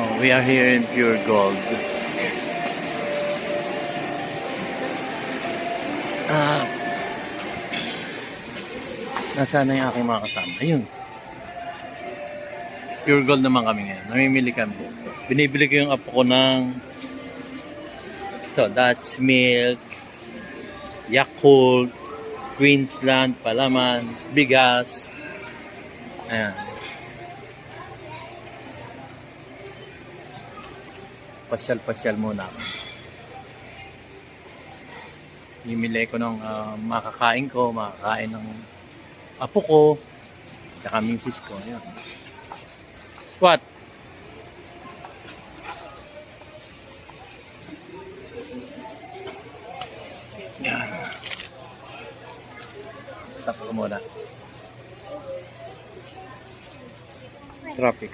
Oh, we are here in Pure Gold. Nasaan na yung aking mga kasama? Ayun. Pure Gold naman kami ngayon. Namimili kami. Binibili ko yung apo ko ng Dutch Milk, Yakult, Queensland, Palaman, bigas. Ayan. Pasyal-pasyal muna ako. Himili ko ng makakain ng apo ko, saka misis ko. Ayan. What? Ayan. Stop ko muna. Traffic.